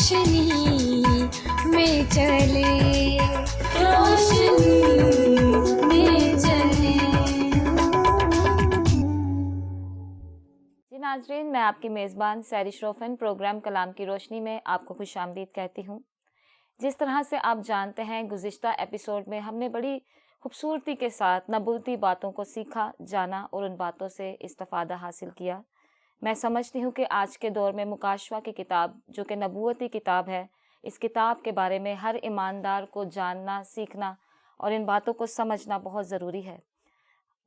روشنی میں چلے، روشنی میں چلے۔ جی ناظرین، میں آپ کی میزبان سیری شروفن پروگرام کلام کی روشنی میں آپ کو خوش آمدید کہتی ہوں۔ جس طرح سے آپ جانتے ہیں، گزشتہ ایپیسوڈ میں ہم نے بڑی خوبصورتی کے ساتھ نبوتی باتوں کو سیکھا، جانا اور ان باتوں سے استفادہ حاصل کیا۔ میں سمجھتی ہوں کہ آج کے دور میں مکاشفہ کی کتاب، جو کہ نبوتی کتاب ہے، اس کتاب کے بارے میں ہر ایماندار کو جاننا، سیکھنا اور ان باتوں کو سمجھنا بہت ضروری ہے۔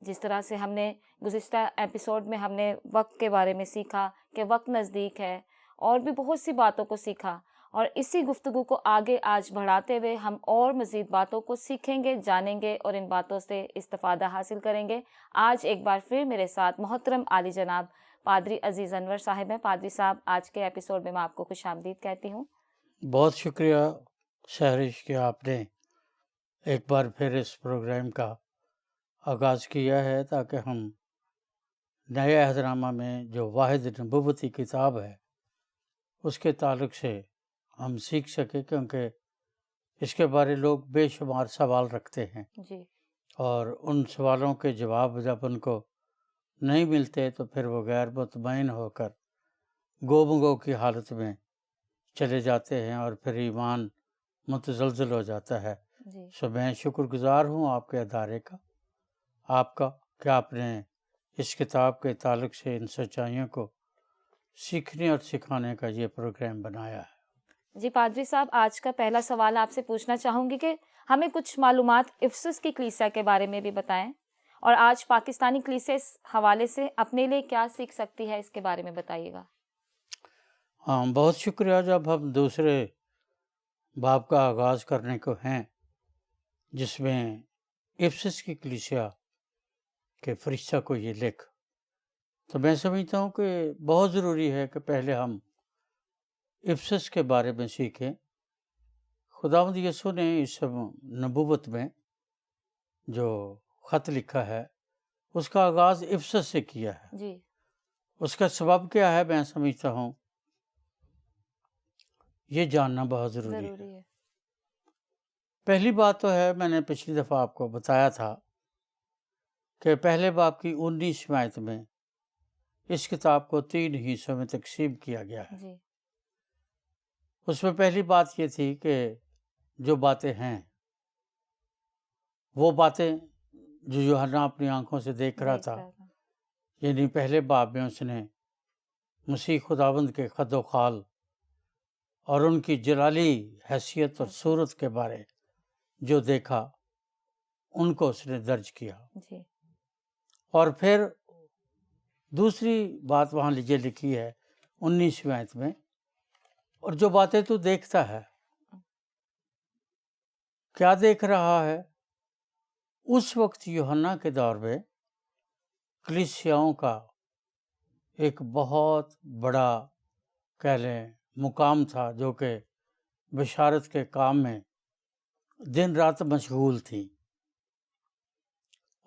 جس طرح سے ہم نے گزشتہ ایپیسوڈ میں ہم نے وقت کے بارے میں سیکھا کہ وقت نزدیک ہے، اور بھی بہت سی باتوں کو سیکھا، اور اسی گفتگو کو آگے آج بڑھاتے ہوئے ہم اور مزید باتوں کو سیکھیں گے، جانیں گے اور ان باتوں سے استفادہ حاصل کریں گے۔ آج ایک بار پھر میرے ساتھ محترم عالی جناب پادری عزیز انور صاحب ہیں۔ پادری صاحب، آج کے ایپیسوڈ میں آپ کو خوش آمدید کہتی ہوں۔ بہت شکریہ شہرش کہ آپ نے ایک بار پھر اس پروگرام کا آغاز کیا ہے، تاکہ ہم نئے عہد نامہ میں جو واحد نبوتی کتاب ہے اس کے تعلق سے ہم سیکھ سکیں، کیونکہ اس کے بارے لوگ بے شمار سوال رکھتے ہیں، جی اور ان سوالوں کے جواب جب ان کو نہیں ملتے تو پھر وہ غیر مطمئن ہو کر گو کی حالت میں چلے جاتے ہیں، اور پھر ایمان متزلزل ہو جاتا ہے۔ جی سو میں شکر گزار ہوں آپ کے ادارے کا، آپ کا، کہ آپ نے اس کتاب کے تعلق سے ان سچائیوں کو سیکھنے اور سکھانے کا یہ پروگرام بنایا ہے۔ جی پادری صاحب، آج کا پہلا سوال آپ سے پوچھنا چاہوں گی کہ ہمیں کچھ معلومات افسس کی کلیسیا کے بارے میں بھی بتائیں، اور آج پاکستانی کلیسیا اس حوالے سے اپنے لیے کیا سیکھ سکتی ہے، اس کے بارے میں بتائیے گا۔ ہاں، بہت شکریہ۔ جب ہم دوسرے باب کا آغاز کرنے کو ہیں، جس میں افسس کی کلیسیا کے فرشتہ کو یہ لکھ، تو میں سمجھتا ہوں کہ بہت ضروری ہے کہ پہلے ہم افسس کے بارے میں سیکھیں۔ خداوند یسوع نے اس نبوت میں جو خط لکھا ہے اس کا آغاز افسس سے کیا ہے۔ جی اس کا سبب کیا ہے، میں سمجھتا ہوں یہ جاننا بہت ضروری ہے۔ پہلی بات تو ہے، میں نے پچھلی دفعہ آپ کو بتایا تھا کہ پہلے باب کی 19 آیت میں اس کتاب کو 3 حصوں میں تقسیم کیا گیا ہے۔ جی اس میں پہلی بات یہ تھی کہ جو باتیں ہیں، وہ باتیں جو یوحنا اپنی آنکھوں سے دیکھ رہا تھا، یعنی پہلے باب میں اس نے مسیح خداوند کے خد و خال اور ان کی جلالی حیثیت اور صورت کے بارے جو دیکھا، ان کو اس نے درج کیا۔ جی اور پھر دوسری بات وہاں یہ لکھی ہے 19 آیت میں، اور جو باتیں تو دیکھتا ہے، کیا دیکھ رہا ہے؟ اس وقت یوحنا کے دور میں کلیسیاؤں کا ایک بہت بڑا کہہ لیں مقام تھا، جو کہ بشارت کے کام میں دن رات مشغول تھی۔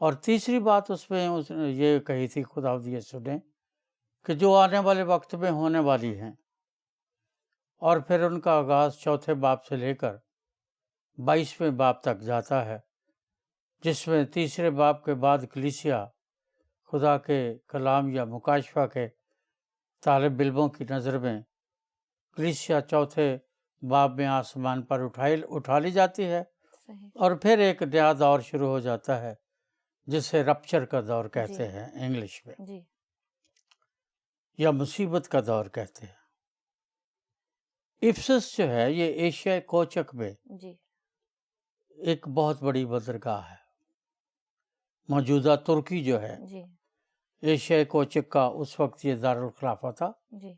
اور تیسری بات اس میں اس نے یہ کہی تھی خداوند یسوع نے کہ جو آنے والے وقت میں ہونے والی ہیں، اور پھر ان کا آغاز 4 باب سے لے کر 22ویں باب تک جاتا ہے، جس میں 3 باب کے بعد کلیسیا خدا کے کلام یا مکاشفہ کے طالب علموں کی نظر میں کلیسیا 4 باب میں آسمان پر اٹھا لی جاتی ہے، اور پھر ایک نیا دور شروع ہو جاتا ہے جسے رپچر کا دور کہتے ہیں انگلش میں، جی یا مصیبت کا دور کہتے ہیں۔ افسس جو ہے یہ ایشیا کوچک میں جی ایک بہت بڑی بندرگاہ ہے۔ موجودہ ترکی جو ہے جی ایشیا کوچک کا اس وقت یہ دارالخلافہ تھا، جی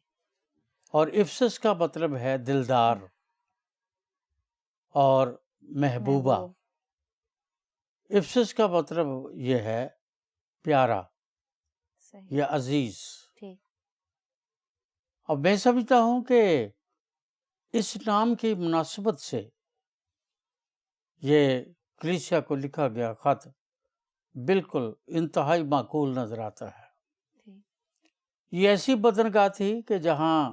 اور افسس کا مطلب ہے دلدار اور محبوبہ۔ افسس کا مطلب یہ ہے پیارا یا عزیز۔ اب میں سمجھتا ہوں کہ اس نام کی مناسبت سے یہ کلیسیا کو لکھا گیا خط بالکل انتہائی معقول نظر آتا ہے۔ یہ ایسی بندرگاہ تھی کہ جہاں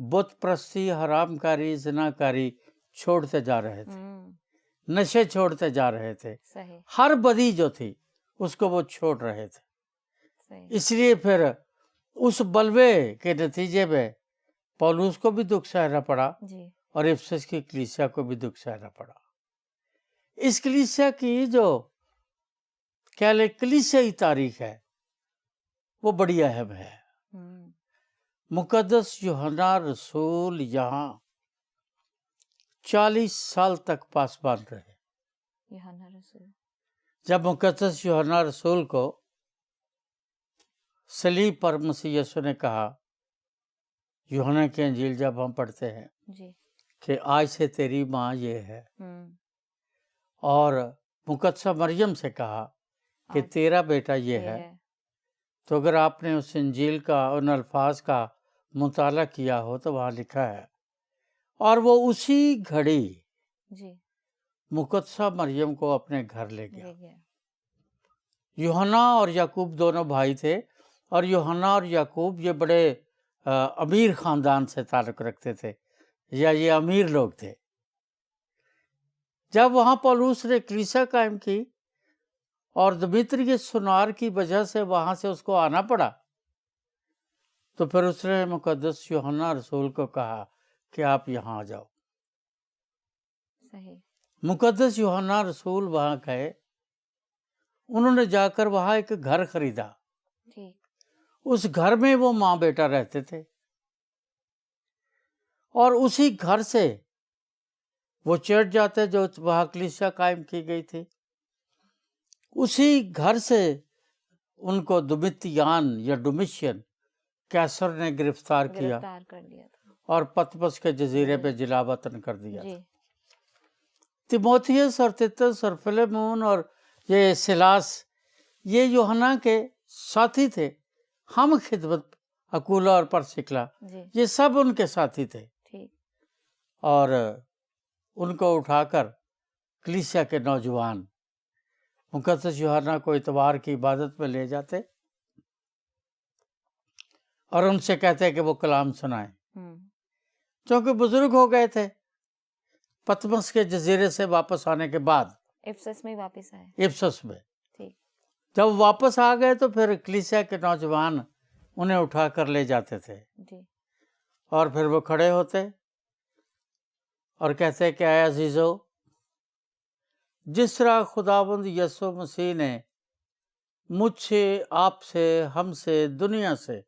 بت پرستی، حرام کاری، زنا کاری چھوڑتے جا رہے تھے، نشے چھوڑتے جا رہے تھے، صحیح ہر بدی جو تھی اس کو وہ چھوڑ رہے تھے۔ صحیح اس لیے پھر اس بلوے کے نتیجے میں پولس کو بھی دکھ سہنا پڑا جی اور افسس کی کلیسیا کو بھی دکھ سہنا پڑا۔ اس کلیسیا کی جو کہہ لیں کلیسیائی تاریخ ہے وہ بڑی اہم ہے۔ مقدس یوحنا رسول یہاں 40 سال تک پاسبان رہے۔ یوحنا رسول جب مقدس یوحنا رسول کو صلیب پر مسیح یسوع نے کہا، یوحنا کی انجیل جب ہم پڑھتے ہیں جی کہ آج سے تیری ماں یہ ہے، ہوں اور مقدسہ مریم سے کہا کہ آج تیرا بیٹا یہ یہ ہے، ہے تو اگر آپ نے اس انجیل کا ان الفاظ کا مطالعہ کیا ہو تو وہاں لکھا ہے، اور وہ اسی گھڑی جی مقدسہ مریم کو اپنے گھر لے گیا۔ لے گیا یوحنا اور یعقوب دونوں بھائی تھے، اور یوحنا اور یعقوب یہ بڑے امیر خاندان سے تعلق رکھتے تھے، یا یہ امیر لوگ تھے۔ جب وہاں پولس نے کلیسا قائم کی اور دمیتریس سنار کی وجہ سے وہاں سے اس کو آنا پڑا، تو پھر اس نے مقدس یوحنا رسول کو کہا کہ آپ یہاں آ جاؤ۔ صحیح مقدس یوحنا رسول وہاں گئے، انہوں نے جا کر وہاں ایک گھر خریدا، ٹھیک اس گھر میں وہ ماں بیٹا رہتے تھے، اور اسی گھر سے وہ چرچ جاتے جو وہاں کلیسیا قائم کی گئی تھی، اسی گھر سے ان کو دمیتیان یا ڈومیشین کیسر نے گرفتار کیا گرفتار کر لیا تھا اور پطمس کے جزیرے پہ جلا وطن کر دیا جی تھا۔ تیموتھیوس اور تیتس اور فلیمون اور یہ سلاس یہ یوحنا کے ساتھی تھے، ہم خدمت اکولا اور پرسکلا جی یہ سب ان کے ساتھی تھے، ٹھیک اور ان کو اٹھا کر کلیسیا کے نوجوان مقدس یوحنا کو اتوار کی عبادت میں لے جاتے اور ان سے کہتے کہ وہ کلام سنائیں، ہوں چونکہ بزرگ ہو گئے تھے پطمس کے جزیرے سے واپس آنے کے بعد افسس میں واپس آئے افسس میں۔ ٹھیک جب واپس آ گئے تو پھر کلیسیا کے نوجوان انہیں اٹھا کر لے جاتے تھے، جی اور پھر وہ کھڑے ہوتے اور کہتے کہ اے عزیزو، جس طرح خداوند یسوع مسیح نے مجھ سے، آپ سے، ہم سے، دنیا سے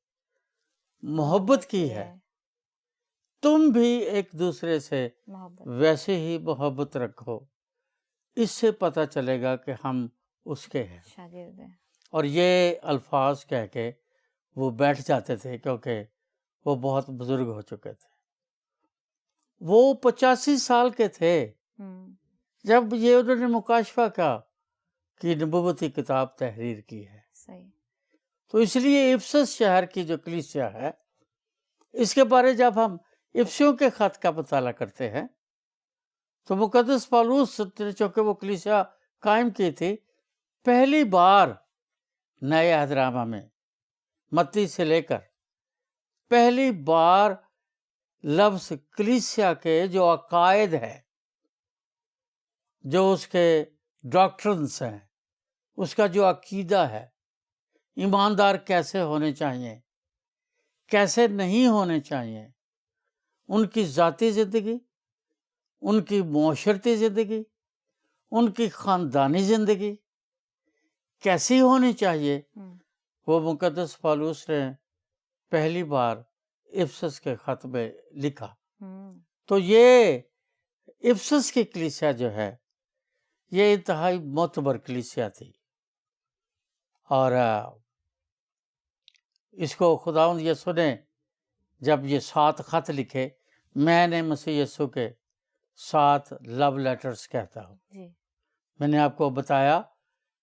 محبت کی ہے، تم بھی ایک دوسرے سے محبت ویسے ہی محبت رکھو، اس سے پتہ چلے گا کہ ہم اس کے ہیں۔ شاگرد ہے اور یہ الفاظ کہہ کے وہ بیٹھ جاتے تھے، کیونکہ وہ بہت بزرگ ہو چکے تھے۔ وہ 85 سال کے تھے ہوں جب یہ انہوں نے مکاشفہ کا کہ نبوتی کتاب تحریر کی ہے۔ صحیح تو اس لیے افسس شہر کی جو کلیسیا ہے، اس کے بارے جب ہم افسیوں کے خط کا مطالعہ کرتے ہیں تو مقدس پولس نے چونکہ وہ کلیسیا قائم کی تھی، پہلی بار نئے عہد نامہ میں متی سے لے کر پہلی بار لفظ کلیسیا کے جو عقائد ہے، جو اس کے ڈاکٹرنس ہیں، اس کا جو عقیدہ ہے، ایماندار کیسے ہونے چاہیے، کیسے نہیں ہونے چاہیے، ان کی ذاتی زندگی، ان کی معاشرتی زندگی، ان کی خاندانی زندگی کیسی ہونی چاہیے، ہوں وہ مقدس پولس نے پہلی بار افسس کے خط میں لکھا۔ ہوں تو یہ افسس کی کلیسیا جو ہے یہ انتہائی معتبر کلیسیا تھی، اور اس کو خداوند یسوع نے جب یہ 7 خط لکھے، میں نے مسیح یسوع کے 7 لو لیٹرز کہتا ہوں۔ جی میں نے آپ کو بتایا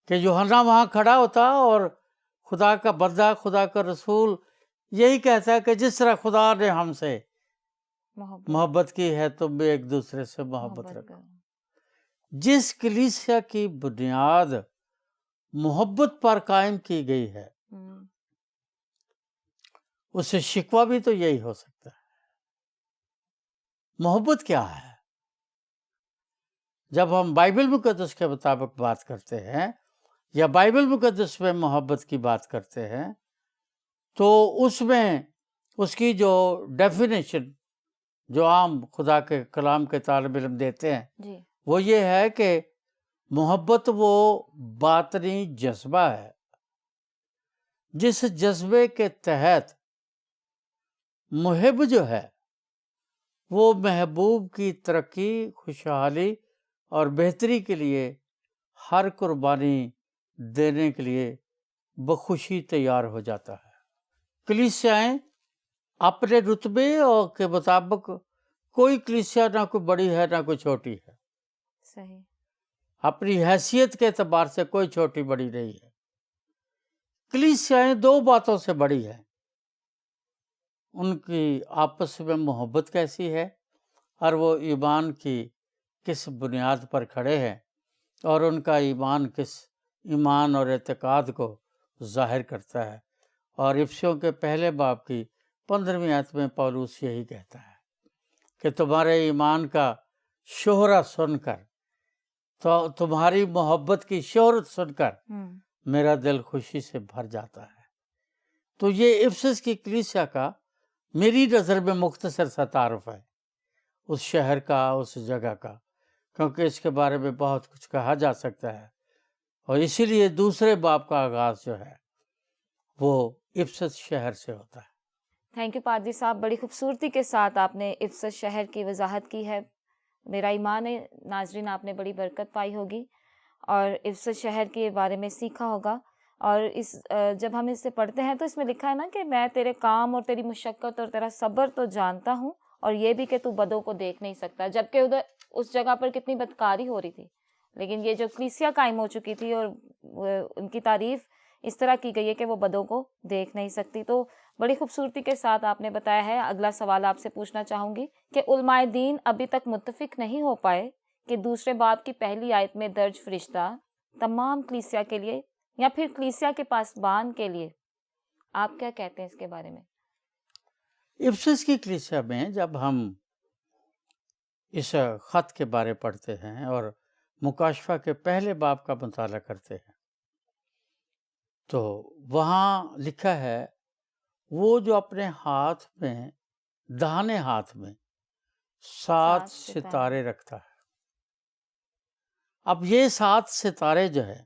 کہ یوحنا وہاں کھڑا ہوتا اور خدا کا بندہ، خدا کا رسول یہی کہتا ہے کہ جس طرح خدا نے ہم سے محبت کی ہے تم بھی ایک دوسرے سے محبت رکھو۔ کرو جس کلیسیا کی بنیاد محبت پر قائم کی گئی ہے، ہوں اس سے شکوہ بھی تو یہی ہو سکتا ہے۔ محبت کیا ہے؟ جب ہم بائبل مقدس کے مطابق بات کرتے ہیں یا بائبل مقدس میں محبت کی بات کرتے ہیں تو اس میں اس کی جو ڈیفینیشن جو عام خدا کے کلام کے طالب علم دیتے ہیں جی وہ یہ ہے کہ محبت وہ باطنی جذبہ ہے جس جذبے کے تحت محب جو ہے وہ محبوب کی ترقی، خوشحالی اور بہتری کے لیے ہر قربانی دینے کے لیے بخوشی تیار ہو جاتا ہے۔ کلیسیائیں اپنے رتبے اور کے مطابق کوئی کلیسیا نہ کوئی بڑی ہے نہ کوئی چھوٹی ہے، صحیح، اپنی حیثیت کے اعتبار سے کوئی چھوٹی بڑی نہیں ہے۔ کلیسیائیں دو باتوں سے بڑی ہیں، ان کی آپس میں محبت کیسی ہے اور وہ ایمان کی کس بنیاد پر کھڑے ہیں اور ان کا ایمان کس ایمان اور اعتقاد کو ظاہر کرتا ہے۔ اور افسیوں کے پہلے باب کی 15ویں آیت میں پولس یہی کہتا ہے کہ تمہارے ایمان کا شہرت سن کر، تو تمہاری محبت کی شہرت سن کر میرا دل خوشی سے بھر جاتا ہے۔ تو یہ افسس کی کلیسیا کا میری نظر میں مختصر سا تعارف ہے اس شہر کا، اس جگہ کا، کیونکہ اس کے بارے میں بہت کچھ کہا جا سکتا ہے، اور اسی لیے دوسرے باب کا آغاز جو ہے وہ افسس شہر سے ہوتا ہے۔ تھینک یو پادری صاحب، بڑی خوبصورتی کے ساتھ آپ نے افسس شہر کی وضاحت کی ہے۔ میرا ایمان ہے ناظرین آپ نے بڑی برکت پائی ہوگی اور افسس شہر کے بارے میں سیکھا ہوگا۔ اور جب ہم اسے پڑھتے ہیں تو اس میں لکھا ہے نا کہ میں تیرے کام اور تیری مشقت اور تیرا صبر تو جانتا ہوں، اور یہ بھی کہ تو بدوں کو دیکھ نہیں سکتا، جبکہ ادھر اس جگہ پر کتنی بدکاری ہو رہی تھی، لیکن یہ جو کلیسیا قائم ہو چکی تھی اور ان کی تعریف اس طرح کی گئی ہے کہ وہ بدوں کو دیکھ نہیں سکتی۔ تو بڑی خوبصورتی کے ساتھ آپ نے بتایا ہے۔ اگلا سوال آپ سے پوچھنا چاہوں گی کہ علماء دین ابھی تک متفق نہیں ہو پائے کہ دوسرے باب کی پہلی آیت میں درج فرشتہ تمام کلیسیا کے لیے یا پھر کلیسیا کے پاسبان کے لیے، آپ کیا کہتے ہیں اس کے بارے میں؟ افسس کی کلیسیا میں جب ہم اس خط کے بارے پڑھتے ہیں اور مکاشفہ کے پہلے باب کا مطالعہ کرتے ہیں تو وہاں لکھا ہے وہ جو اپنے ہاتھ میں، داہنے ہاتھ میں 7 ستارے رکھتا ہے۔ اب یہ 7 ستارے جو ہے،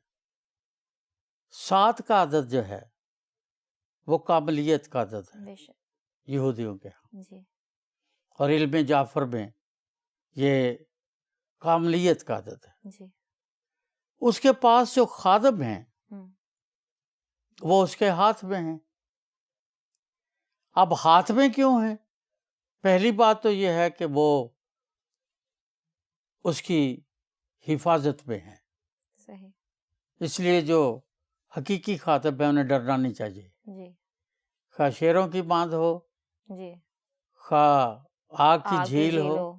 7 کا عدد جو ہے وہ کاملیت کا عدد ہے یہودیوں کے ہاں، جی، اور علم جعفر میں یہ کاملیت کا عدد ہے۔ جی، اس کے پاس جو خادم ہیں وہ اس کے ہاتھ میں ہیں۔ اب ہاتھ میں کیوں ہیں؟ پہلی بات تو یہ ہے کہ وہ اس کی حفاظت میں ہیں، صحیح، اس لیے جو حقیقی خاطب ہے انہیں ڈرنا نہیں چاہیے، جی، خواہ شیروں کی باندھ ہو، جی، خواہ آگ کی جھیل ہو،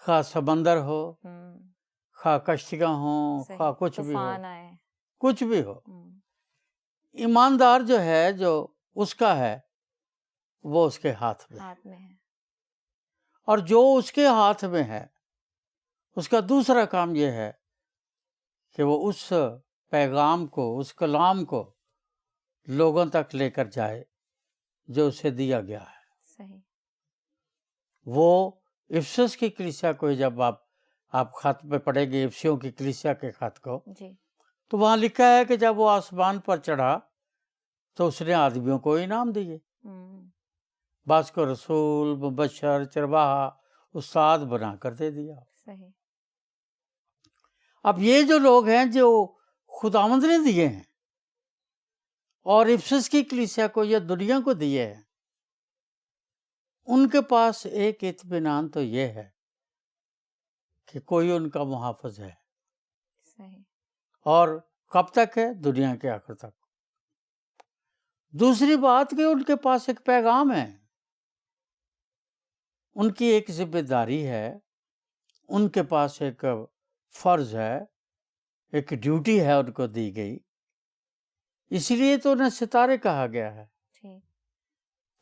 خواہ سمندر ہو، خواہ کشتیاں ہوں، خواہ کچھ بھی ہو، کچھ بھی ہو، ایماندار جو ہے جو اس کا ہے وہ اس کے ہاتھ میں ہے، اور جو اس کے ہاتھ میں ہے اس کا دوسرا کام یہ ہے کہ وہ اس پیغام کو، اس کلام کو لوگوں تک لے کر جائے جو اسے دیا گیا ہے۔ صحیح، وہ افسس کی کلیسیا کو جب آپ خط میں پڑھیں گے افسیوں کی کلیسیا کے خط کو، جی، تو وہاں لکھا ہے کہ جب وہ آسمان پر چڑھا تو اس نے آدمیوں کو انعام دیے، بعض کو رسول، مبشر، چرواہا، استاد بنا کر دے دیا۔ صحیح، اب یہ جو لوگ ہیں جو خداوند نے دیے ہیں اور افسس کی کلیسیا کو یا دنیا کو دیے ہیں، ان کے پاس ایک اطمینان تو یہ ہے کہ کوئی ان کا محافظ ہے، صحیح، اور کب تک ہے؟ دنیا کے آخر تک۔ دوسری بات کہ ان کے پاس ایک پیغام ہے، ان کی ایک ذمہ داری ہے، ان کے پاس ایک فرض ہے، ایک ڈیوٹی ہے ان کو دی گئی، اس لیے تو انہیں ستارے کہا گیا ہے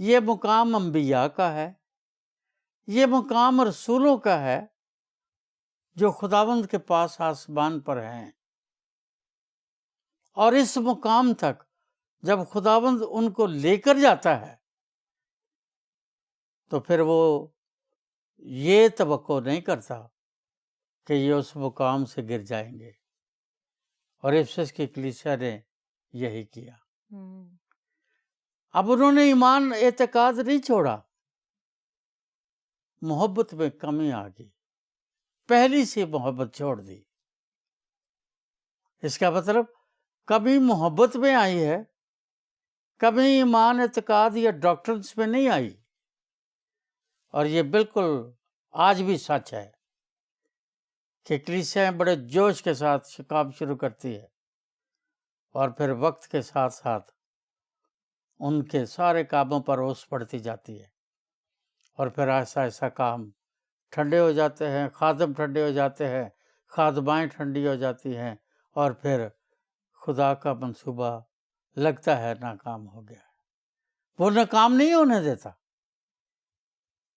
یہ مقام انبیاء کا ہے، یہ مقام رسولوں کا ہے جو خداوند کے پاس آسمان پر ہیں، اور اس مقام تک جب خداوند ان کو لے کر جاتا ہے تو پھر وہ یہ توقع نہیں کرتا کہ یہ اس مقام سے گر جائیں گے، اور افسس کی کلیسیا نے یہی کیا۔ اب انہوں نے ایمان اعتقاد نہیں چھوڑا، محبت میں کمی آ گئی، پہلی سی محبت چھوڑ دی۔ اس کا مطلب کمی محبت میں آئی ہے، کمی ایمان اعتقاد یا ڈاکٹرنس میں نہیں آئی۔ اور یہ بالکل آج بھی سچ ہے کہ کلیسیاں بڑے جوش کے ساتھ کام شروع کرتی ہے، اور پھر وقت کے ساتھ ساتھ ان کے سارے کاموں پر اوس پڑتی جاتی ہے، اور پھر ایسا ایسا کام ٹھنڈے ہو جاتے ہیں، خادم ٹھنڈے ہو جاتے ہیں، خادمائیں ٹھنڈی ہو جاتی ہیں، اور پھر خدا کا منصوبہ لگتا ہے ناکام ہو گیا ہے۔ وہ ناکام نہیں ہونے دیتا،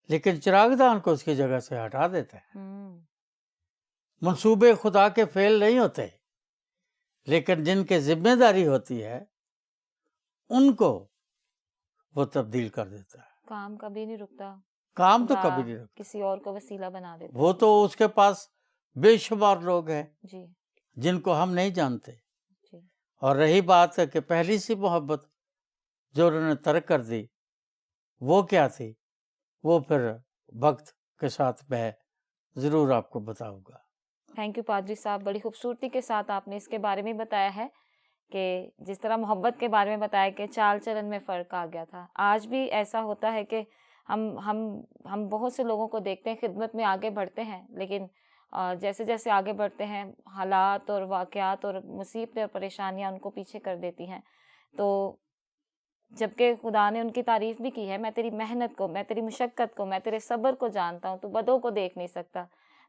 لیکن چراغ دان کو اس کی جگہ سے ہٹا دیتا ہے۔ منصوبے خدا کے فیل نہیں ہوتے، لیکن جن کے ذمہ داری ہوتی ہے ان کو وہ تبدیل کر دیتا ہے۔ کام کبھی نہیں رکتا، کام تو خدا کبھی نہیں رکتا، کسی اور کو وسیلہ بنا دیتا وہ تو اس کے پاس بے شمار لوگ ہیں جی جن کو ہم نہیں جانتے۔ جی اور رہی بات ہے کہ پہلی سی محبت جو انہوں نے ترک کر دی، وہ کیا تھی، وہ پھر وقت کے ساتھ میں ضرور آپ کو بتاؤں گا۔ تھینک یو پادری صاحب، بڑی خوبصورتی کے ساتھ آپ نے اس کے بارے میں بتایا ہے کہ جس طرح محبت کے بارے میں بتایا کہ چال چلن میں فرق آ گیا تھا۔ آج بھی ایسا ہوتا ہے کہ ہم بہت سے لوگوں کو دیکھتے ہیں خدمت میں آگے بڑھتے ہیں، لیکن جیسے جیسے آگے بڑھتے ہیں حالات اور واقعات اور مصیبتیں اور پریشانیاں ان کو پیچھے کر دیتی ہیں۔ تو جبکہ خدا نے ان کی تعریف بھی کی ہے، میں تیری محنت کو، میں تیری مشقت کو، میں تیرے صبر کو جانتا ہوں، تو بدوں کو دیکھ نہیں سکتا،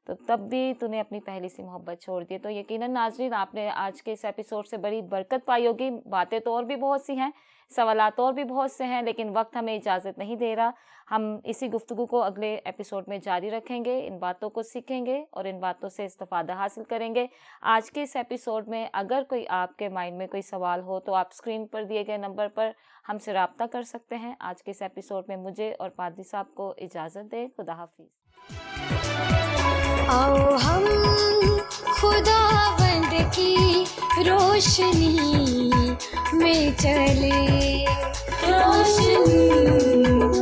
تو تب بھی تو نے اپنی پہلی سی محبت چھوڑ دی۔ تو یقیناً ناظرین آپ نے آج کے اس ایپیسوڈ سے بڑی برکت پائی ہوگی۔ باتیں تو اور بھی بہت سی ہیں، سوالات اور بھی بہت سے ہیں، لیکن وقت ہمیں اجازت نہیں دے رہا۔ ہم اسی گفتگو کو اگلے ایپیسوڈ میں جاری رکھیں گے، ان باتوں کو سیکھیں گے اور ان باتوں سے استفادہ حاصل کریں گے۔ آج کے اس ایپیسوڈ میں اگر کوئی آپ کے مائنڈ میں کوئی سوال ہو تو آپ اسکرین پر دیے گئے نمبر پر ہم سے رابطہ کر سکتے ہیں۔ آج کے اس ایپیسوڈ میں مجھے اور پادری صاحب کو اجازت دیں۔ خدا حافظ۔ آؤ ہم خداوند کی روشنی میں چلے، روشنی